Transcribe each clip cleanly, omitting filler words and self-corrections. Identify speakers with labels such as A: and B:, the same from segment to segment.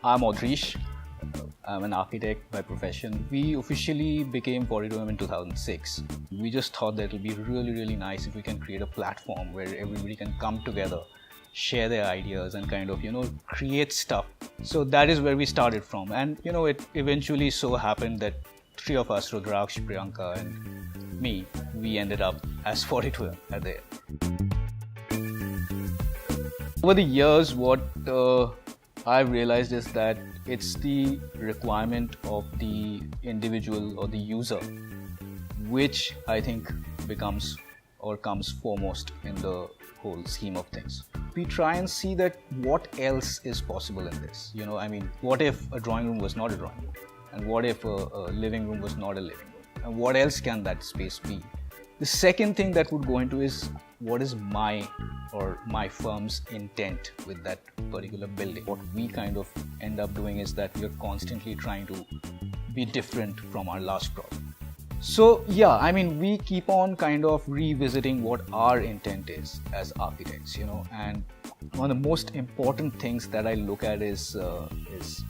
A: I'm Adreesh. I'm an architect by profession. We officially became 42M in 2006. We just thought that it would be really nice if we can create a platform where everybody can come together, share their ideas and kind of, create stuff. So that is where we started from. And, it eventually so happened that three of us, Rudraksh, Priyanka and me, we ended up as 42M at the end. Over the years, what I've realized is that it's the requirement of the individual or the user which I think becomes or comes foremost in the whole scheme of things. We try and see that what else is possible in this. What if a drawing room was not a drawing room? And what if a living room was not a living room? And what else can that space be? The second thing that would go into is what is my firm's intent with that particular building. What we kind of end up doing is that we're constantly trying to be different from our last product. So yeah, we keep on kind of revisiting what our intent is as architects, and one of the most important things that I look at is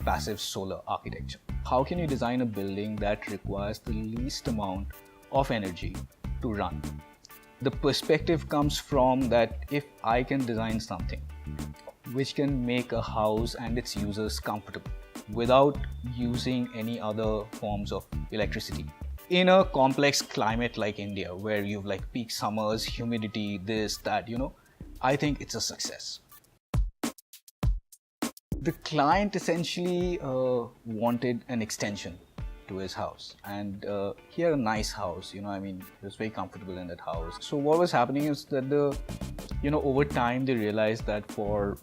A: passive solar architecture. How can you design a building that requires the least amount of energy to run? The perspective comes from that if I can design something which can make a house and its users comfortable without using any other forms of electricity. In a complex climate like India, where you've like peak summers, humidity, this, that, I think it's a success. The client essentially wanted an extension to his house, and he had a nice house, he was very comfortable in that house. So what was happening is that over time they realized that for,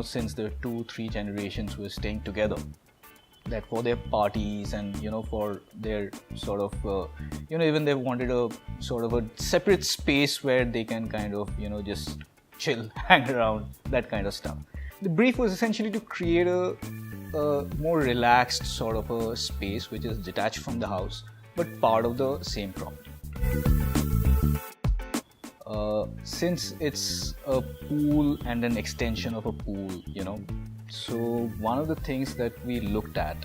A: since the 2-3 generations were staying together, that for their parties and, for their sort of, even they wanted a sort of a separate space where they can kind of, just chill, hang around, that kind of stuff. The brief was essentially to create a more relaxed sort of a space which is detached from the house but part of the same property. Since it's a pool and an extension of a pool, so one of the things that we looked at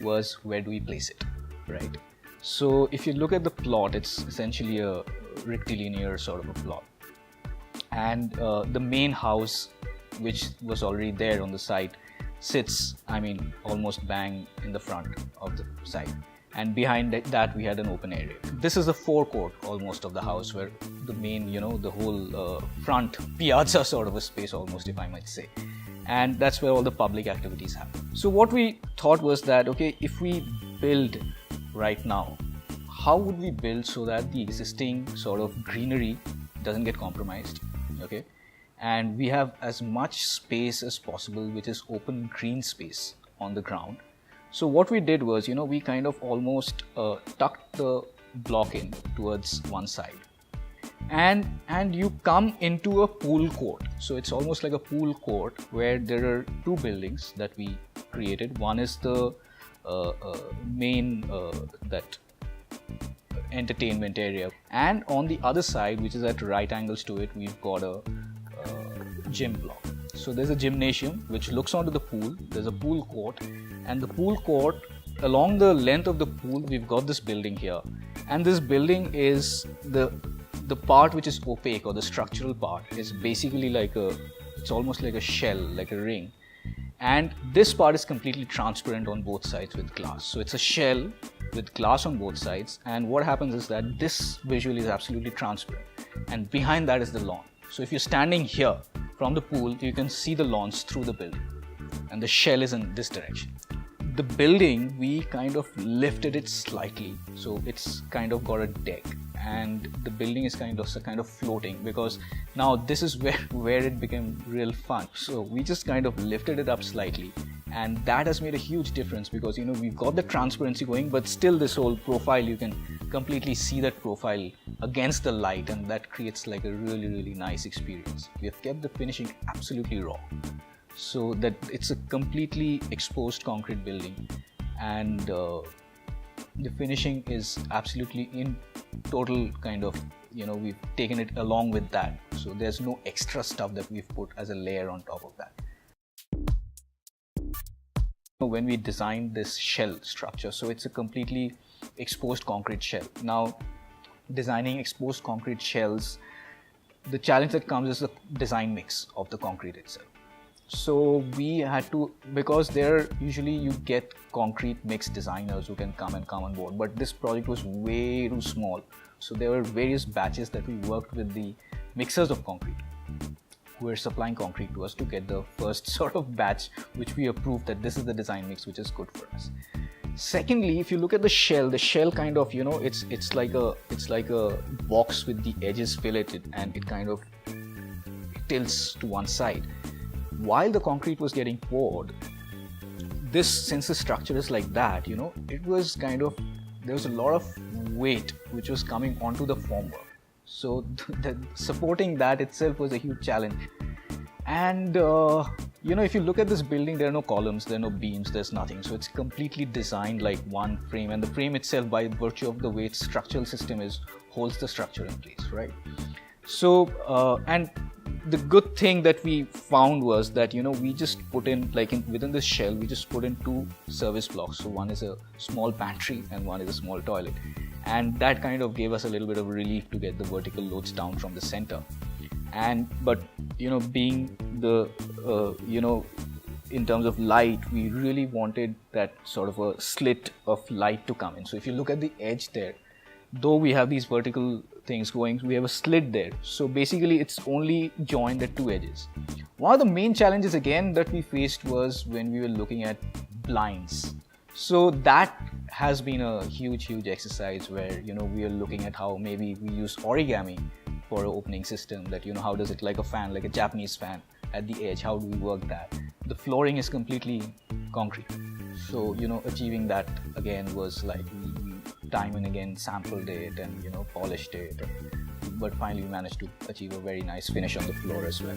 A: was where do we place it, right? So if you look at the plot, it's essentially a rectilinear sort of a plot, and the main house which was already there on the site sits, almost bang in the front of the site, and behind that we had an open area. This is the forecourt almost of the house, where the main, the whole front piazza sort of a space almost, if I might say, and that's where all the public activities happen. So what we thought was that, okay, if we build right now, how would we build so that the existing sort of greenery doesn't get compromised, okay? And we have as much space as possible which is open green space on the ground. So what we did was, we kind of almost tucked the block in towards one side, and you come into a pool court. So it's almost like a pool court where there are two buildings that we created. One is the main that entertainment area, and on the other side, which is at right angles to it, we've got a gym block. So there's a gymnasium which looks onto the pool, there's a pool court, and the pool court, along the length of the pool, we've got this building here. And this building is the part which is opaque, or the structural part is basically it's almost like a shell, like a ring. And this part is completely transparent on both sides with glass. So it's a shell with glass on both sides, and what happens is that this visual is absolutely transparent, and behind that is the lawn. So if you're standing here from the pool, you can see the lawns through the building, and the shell is in this direction. The building, we kind of lifted it slightly, so it's kind of got a deck, and the building is kind of floating, because now this is where it became real fun. So we just kind of lifted it up slightly, and that has made a huge difference, because we've got the transparency going, but still this whole profile, you can completely see that profile against the light, and that creates like a really nice experience. We have kept the finishing absolutely raw, so that it's a completely exposed concrete building, and the finishing is absolutely in total kind of, we've taken it along with that, so there's no extra stuff that we've put as a layer on top of that. when we designed this shell structure. So it's a completely exposed concrete shell. Now, designing exposed concrete shells, the challenge that comes is the design mix of the concrete itself. So we had to, because there usually you get concrete mix designers who can come on board, but this project was way too small. So there were various batches that we worked with the mixers of concrete who were supplying concrete to us to get the first sort of batch which we approved that this is the design mix which is good for us. Secondly, if you look at the shell kind of, it's like a box with the edges filleted, and it kind of tilts to one side. While the concrete was getting poured, since the structure is like that, it was kind of, there was a lot of weight which was coming onto the formwork. So supporting that itself was a huge challenge. And if you look at this building, there are no columns, there are no beams, there's nothing. So it's completely designed like one frame, and the frame itself, by virtue of the way its structural system is, holds the structure in place, right? So and the good thing that we found was that we just put in, within this shell, we just put in 2 service blocks. So one is a small pantry and one is a small toilet, and that kind of gave us a little bit of relief to get the vertical loads down from the center. But being the in terms of light, we really wanted that sort of a slit of light to come in. So if you look at the edge there, though we have these vertical things going, we have a slit there. So basically it's only joined at 2 edges. One of the main challenges again that we faced was when we were looking at blinds. So that has been a huge exercise where we are looking at how maybe we use origami for an opening system, that how does it, like a fan, like a Japanese fan at the edge, how do we work that? The flooring is completely concrete, so achieving that again was like we time and again sampled it and polished it, but finally we managed to achieve a very nice finish on the floor as well.